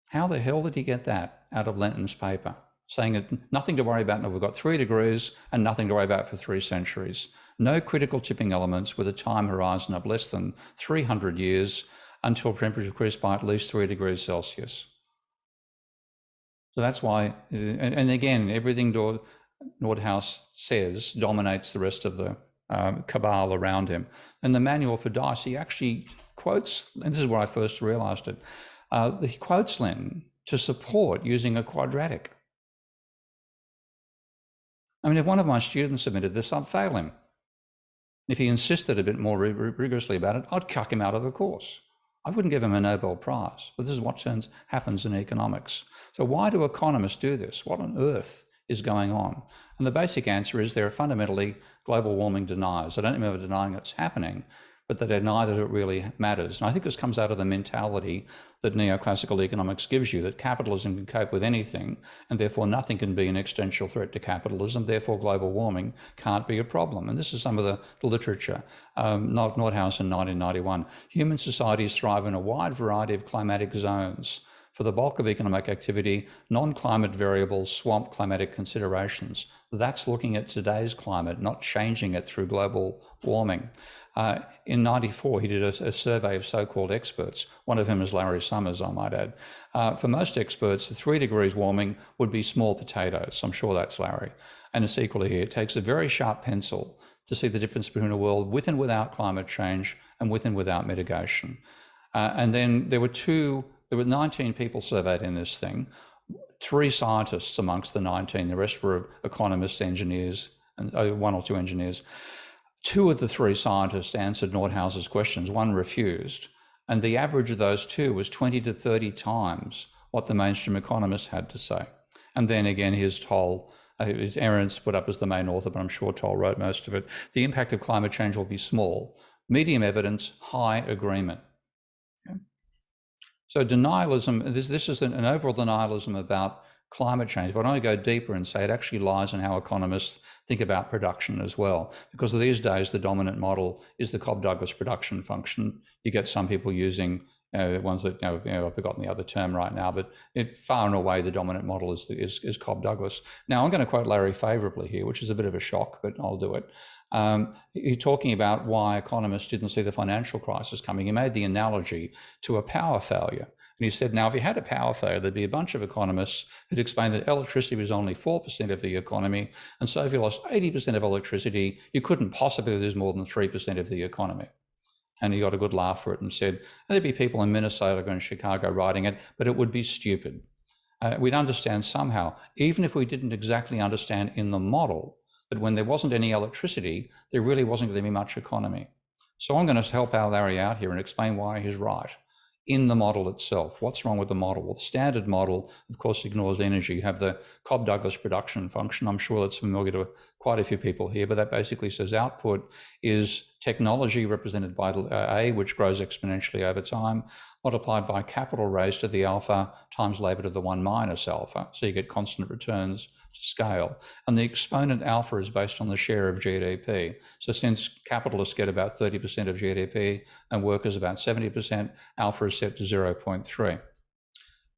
How the hell did he get that out of Lenton's paper? Saying that nothing to worry about, we've got 3 degrees and nothing to worry about for 3 centuries. No critical tipping elements with a time horizon of less than 300 years until temperature increase by at least 3 degrees Celsius. So that's why, and again, everything Nordhaus says dominates the rest of the cabal around him. And the manual for Dice, he actually quotes, and this is where I first realized it, he quotes Lenton to support using a quadratic. I mean, if one of my students submitted this, I'd fail him. If he insisted a bit more rigorously about it, I'd chuck him out of the course. I wouldn't give him a Nobel Prize, but this is what happens in economics. So why do economists do this? What on earth is going on? And the basic answer is they're fundamentally global warming deniers. They don't remember denying it's happening, but they deny that it really matters. And I think this comes out of the mentality that neoclassical economics gives you, that capitalism can cope with anything, and therefore nothing can be an existential threat to capitalism, therefore global warming can't be a problem. And this is some of the literature. Nordhaus in 1991. Human societies thrive in a wide variety of climatic zones. For the bulk of economic activity, non-climate variables swamp climatic considerations. That's looking at today's climate, not changing it through global warming. In 94, he did a survey of so-called experts. One of whom is Larry Summers, I might add. For most experts, the 3 degrees warming would be small potatoes. I'm sure that's Larry. And it's equally here. It takes a very sharp pencil to see the difference between a world with and without climate change and with and without mitigation. And then there were 19 people surveyed in this thing, 3 scientists amongst the 19. The rest were economists, engineers, and 1 or 2 engineers. 2 of the 3 scientists answered Nordhaus's questions, 1 refused. And the average of those 2 was 20 to 30 times what the mainstream economists had to say. And then again, here's Toll, Aaron's put up as the main author, but I'm sure Toll wrote most of it. The impact of climate change will be small. Medium evidence, high agreement. Okay. So denialism, this is an overall denialism about climate change, but I want to go deeper and say it actually lies in how economists think about production as well. Because these days, the dominant model is the Cobb-Douglas production function. You get some people using ones that, I've forgotten the other term right now, but far and away, the dominant model is Cobb-Douglas. Now, I'm going to quote Larry favorably here, which is a bit of a shock, but I'll do it. He's talking about why economists didn't see the financial crisis coming. He made the analogy to a power failure. And he said, now, if you had a power failure, there'd be a bunch of economists who'd explain that electricity was only 4% of the economy. And so if you lost 80% of electricity, you couldn't possibly lose more than 3% of the economy. And he got a good laugh for it and said, there'd be people in Minnesota and Chicago writing it, but it would be stupid. We'd understand somehow, even if we didn't exactly understand in the model, that when there wasn't any electricity, there really wasn't going to be much economy. So I'm going to help Larry out here and explain why he's right. In the model itself, what's wrong with the model? Well, the standard model, of course, ignores energy. You have the Cobb-Douglas production function. I'm sure that's familiar to quite a few people here, but that basically says output is technology represented by A, which grows exponentially over time, multiplied by capital raised to the alpha times labor to the 1 minus alpha. So you get constant returns to scale. And the exponent alpha is based on the share of GDP. So since capitalists get about 30% of GDP and workers about 70%, alpha is set to 0.3.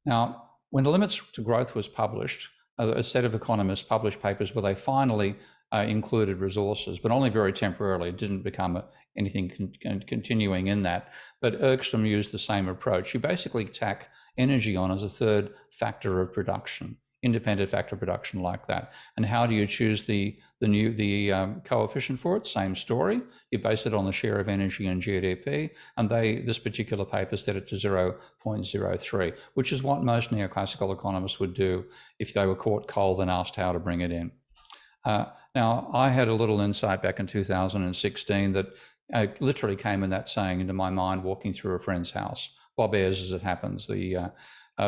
Now, when the limits to growth was published, a set of economists published papers where they finally included resources, but only very temporarily. It didn't become anything continuing in that. But Ergstrom used the same approach. You basically tack energy on as a third factor of production, independent factor of production like that. And how do you choose the coefficient for it? Same story. You base it on the share of energy and GDP, and this particular paper set it to 0.03, which is what most neoclassical economists would do if they were caught cold and asked how to bring it in. Now, I had a little insight back in 2016 that literally came in that saying into my mind walking through a friend's house. Bob Ayres, as it happens, the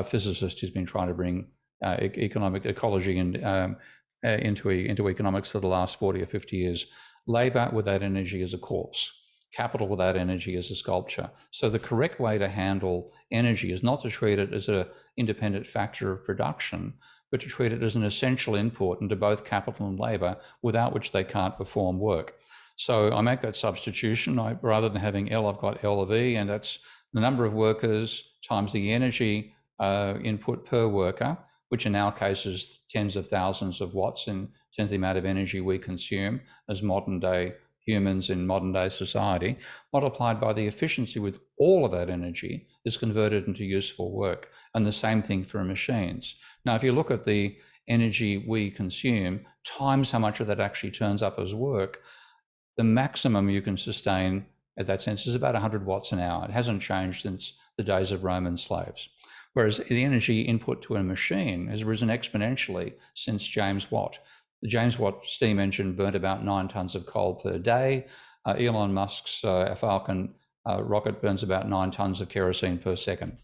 physicist who's been trying to bring ecology and into economics for the last 40 or 50 years. Labor without energy is a corpse. Capital without energy is a sculpture. So the correct way to handle energy is not to treat it as an independent factor of production, but to treat it as an essential input into both capital and labor, without which they can't perform work. So I make that substitution. Rather than having L, I've got L of E, and that's the number of workers times the energy input per worker, which in our case is tens of thousands of watts in terms of the amount of energy we consume as modern day humans in modern day society, multiplied by the efficiency with all of that energy is converted into useful work. And the same thing for machines. Now, if you look at the energy we consume times how much of that actually turns up as work, the maximum you can sustain at that sense is about 100 watts an hour. It hasn't changed since the days of Roman slaves. Whereas the energy input to a machine has risen exponentially since James Watt. The James Watt steam engine burnt about 9 tons of coal per day. Elon Musk's Falcon rocket burns about 9 tons of kerosene per second.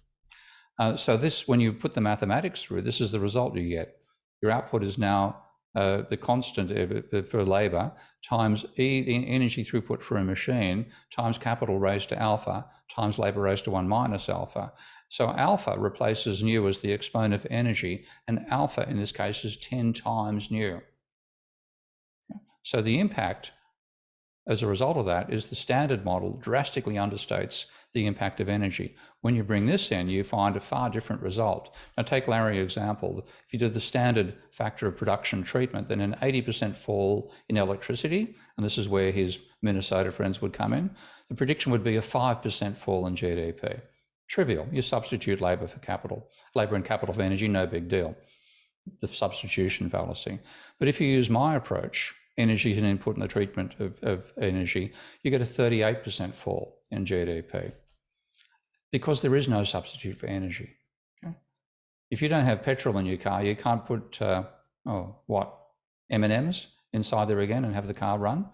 So this, when you put the mathematics through, this is the result you get. Your output is now the constant for labor times E, the energy throughput for a machine, times capital raised to alpha, times labor raised to 1 minus alpha. So alpha replaces nu as the exponent of energy, and alpha in this case is 10 times nu. So the impact as a result of that is the standard model drastically understates the impact of energy. When you bring this in, you find a far different result. Now take Larry's example. If you did the standard factor of production treatment, then an 80% fall in electricity, and this is where his Minnesota friends would come in, the prediction would be a 5% fall in GDP. Trivial. You substitute labor for capital. Labor and capital for energy, no big deal. The substitution fallacy. But if you use my approach, energy is an input in the treatment of energy, you get a 38% fall in GDP because there is no substitute for energy. Okay? If you don't have petrol in your car, you can't put, M&Ms inside there again and have the car run.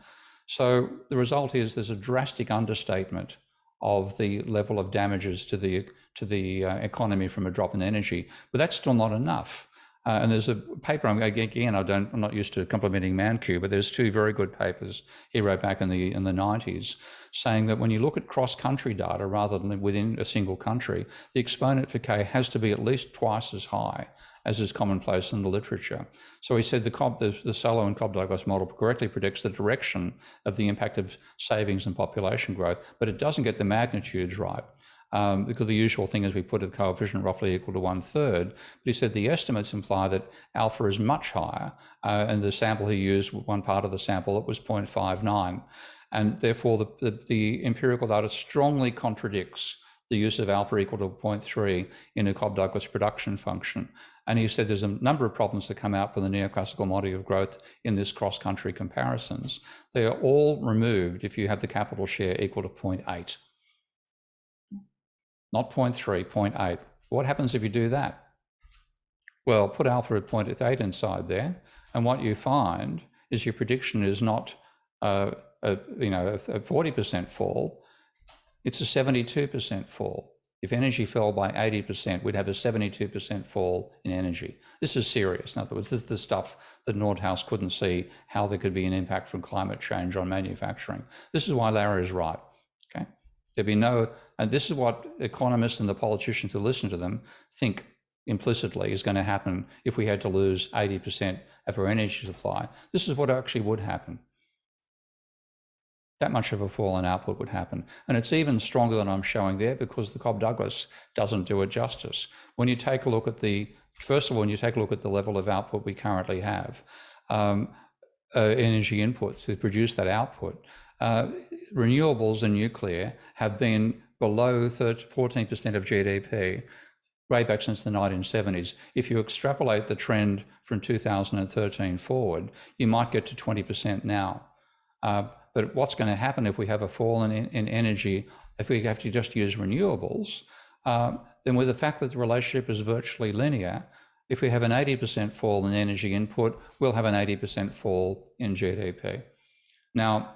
So the result is there's a drastic understatement of the level of damages to the economy from a drop in energy, but that's still not enough. And there's a paper, I'm not used to complimenting Mankiw, but there's 2 very good papers he wrote back in the 90s saying that when you look at cross-country data rather than within a single country, the exponent for K has to be at least twice as high as is commonplace in the literature. So he said the Solow and Cobb-Douglas model correctly predicts the direction of the impact of savings and population growth, but it doesn't get the magnitudes right. Because the usual thing is we put a coefficient roughly equal to 1/3, but he said the estimates imply that alpha is much higher, and the sample he used, one part of the sample, it was 0.59, and therefore the empirical data strongly contradicts the use of alpha equal to 0.3 in a Cobb-Douglas production function. And he said there's a number of problems that come out from the neoclassical model of growth in this cross-country comparisons. They are all removed if you have the capital share equal to 0.8. Not 0.3, 0.8. What happens if you do that? Well, put alpha at 0.8 inside there, and what you find is your prediction is not a 40% fall, it's a 72% fall. If energy fell by 80%, we'd have a 72% fall in energy. This is serious. In other words, this is the stuff that Nordhaus couldn't see, how there could be an impact from climate change on manufacturing. This is why Larry is right, okay? There'd be no, and this is what economists and the politicians who listen to them think implicitly is going to happen if we had to lose 80% of our energy supply. This is what actually would happen. That much of a fall in output would happen. And it's even stronger than I'm showing there because the Cobb-Douglas doesn't do it justice. When you take a look at first of all, when you take a look at the level of output we currently have, energy inputs to produce that output, renewables and nuclear have been below 14% of GDP way back since the 1970s. If you extrapolate the trend from 2013 forward, you might get to 20% now. But what's going to happen if we have a fall in energy, if we have to just use renewables, then with the fact that the relationship is virtually linear, if we have an 80% fall in energy input, we'll have an 80% fall in GDP. Now,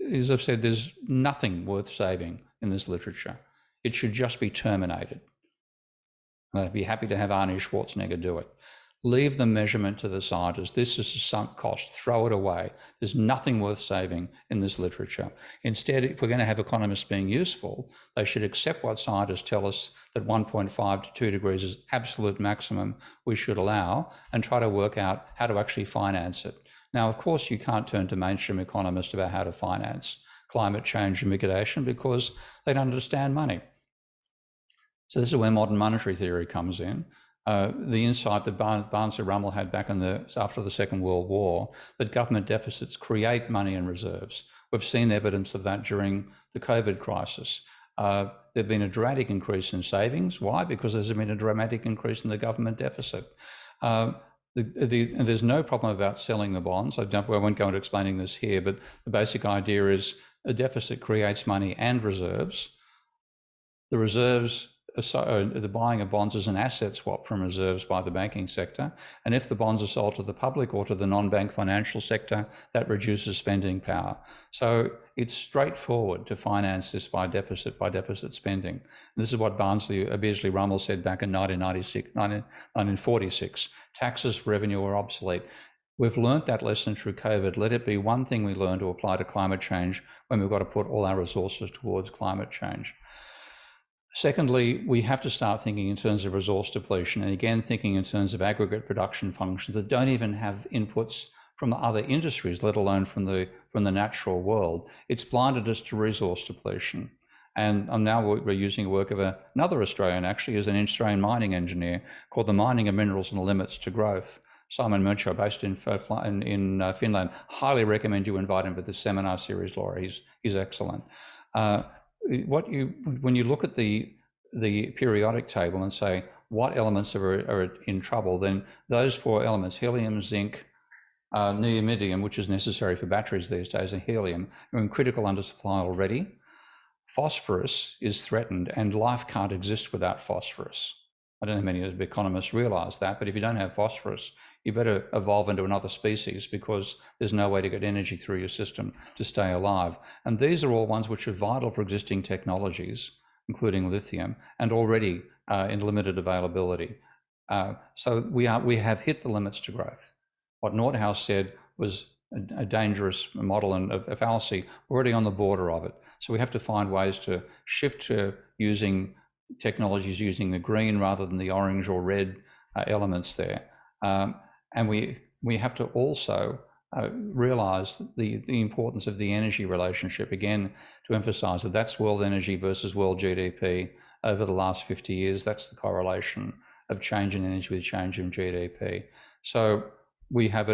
as I've said, there's nothing worth saving in this literature. It should just be terminated. I'd be happy to have Arnie Schwarzenegger do it. Leave the measurement to the scientists. This is a sunk cost. Throw it away. There's nothing worth saving in this literature. Instead, if we're going to have economists being useful, they should accept what scientists tell us, that 1.5 to 2 degrees is absolute maximum we should allow, and try to work out how to actually finance it. Now, of course, you can't turn to mainstream economists about how to finance climate change and mitigation because they don't understand money. So this is where modern monetary theory comes in. The insight that Barnes and Rummel had back after the Second World War, that government deficits create money and reserves. We've seen evidence of that during the COVID crisis. There's been a dramatic increase in savings. Why? Because there's been a dramatic increase in the government deficit. There's no problem about selling the bonds. I won't go into explaining this here, but the basic idea is a deficit creates money and reserves. The reserves, the buying of bonds is an asset swap from reserves by the banking sector. And if the bonds are sold to the public or to the non-bank financial sector, that reduces spending power. So it's straightforward to finance this by deficit spending. And this is what Beardsley Rummel said back in 1946. Taxes for revenue are obsolete. We've learnt that lesson through COVID. Let it be one thing we learn to apply to climate change when we've got to put all our resources towards climate change. Secondly, we have to start thinking in terms of resource depletion, and again, thinking in terms of aggregate production functions that don't even have inputs from other industries, let alone from the natural world. It's blinded us to resource depletion. And now we're using work of another Australian, actually, as an Australian mining engineer, called The Mining of Minerals and the Limits to Growth. Simon Murcho, based in Finland. Highly recommend you invite him for this seminar series, Laura. He's excellent. When you look at the periodic table and say what elements are in trouble, then those 4 elements, helium, zinc, neodymium, which is necessary for batteries these days, and helium, are in critical undersupply already. Phosphorus is threatened, and life can't exist without phosphorus. I don't know how many economists realize that, but if you don't have phosphorus, you better evolve into another species because there's no way to get energy through your system to stay alive. And these are all ones which are vital for existing technologies, including lithium, and already in limited availability. So we have hit the limits to growth. What Nordhaus said was a dangerous model and a fallacy. We're already on the border of it. So we have to find ways to shift to using technologies using the green rather than the orange or red elements there. And we have to also realize the importance of the energy relationship, again, to emphasize that that's world energy versus world GDP over the last 50 years. That's the correlation of change in energy with change in GDP. So we have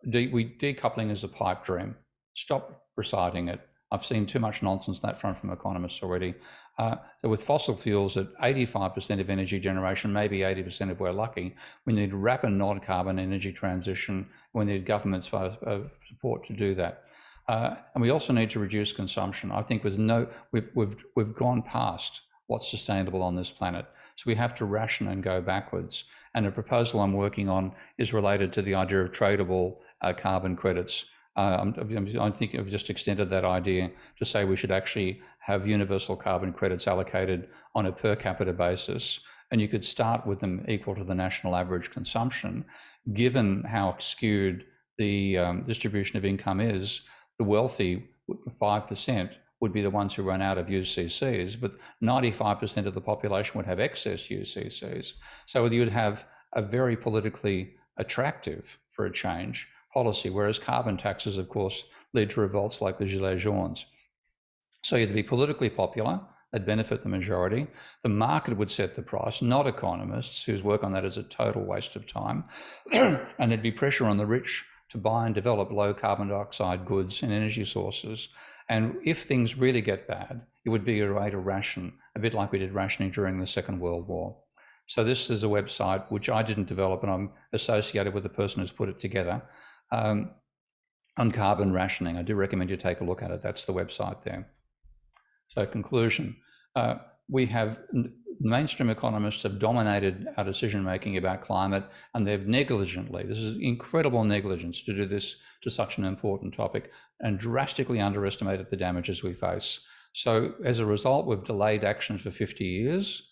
decoupling is a pipe dream. Stop reciting it. I've seen too much nonsense on that front from economists already. With fossil fuels at 85% of energy generation, maybe 80% if we're lucky, we need rapid non-carbon energy transition. We need government support to do that. And we also need to reduce consumption. I think we've gone past what's sustainable on this planet. So we have to ration and go backwards. And a proposal I'm working on is related to the idea of tradable carbon credits. I think I've just extended that idea to say we should actually have universal carbon credits allocated on a per capita basis, and you could start with them equal to the national average consumption. Given how skewed the distribution of income is, the wealthy, 5%, would be the ones who run out of UCCs, but 95% of the population would have excess UCCs. So you would have a very politically attractive, for a change, policy, whereas carbon taxes, of course, lead to revolts like the Gilets Jaunes. So you'd be politically popular, they'd benefit the majority. The market would set the price, not economists, whose work on that is a total waste of time. And there'd be pressure on the rich to buy and develop low carbon dioxide goods and energy sources. And if things really get bad, it would be a way to ration, a bit like we did rationing during the Second World War. So this is a website which I didn't develop, and I'm associated with the person who's put it together, on carbon rationing. I do recommend you take a look at it. That's the website there. So conclusion, mainstream economists have dominated our decision-making about climate, and they've negligently, this is incredible negligence to do this to such an important topic, and drastically underestimated the damages we face. So as a result, we've delayed action for 50 years.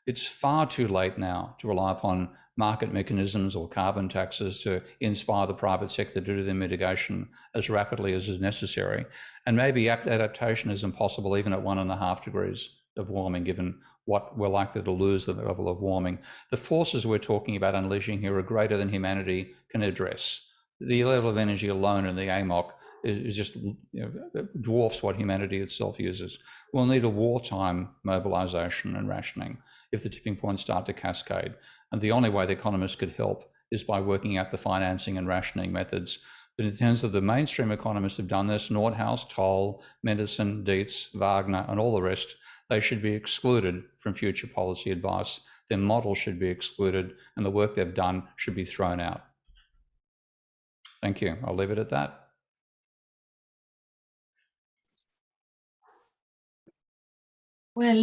It's far too late now to rely upon market mechanisms or carbon taxes to inspire the private sector to do their mitigation as rapidly as is necessary. And maybe adaptation is impossible even at 1.5 degrees of warming, given what we're likely to lose the level of warming. The forces we're talking about unleashing here are greater than humanity can address. The level of energy alone in the AMOC is just, dwarfs what humanity itself uses. We'll need a wartime mobilization and rationing if the tipping points start to cascade. And the only way the economists could help is by working out the financing and rationing methods. But in terms of the mainstream economists have done this, Nordhaus, Toll, Mendelssohn, Dietz, Wagner, and all the rest, they should be excluded from future policy advice. Their model should be excluded, and the work they've done should be thrown out. Thank you. I'll leave it at that. Well,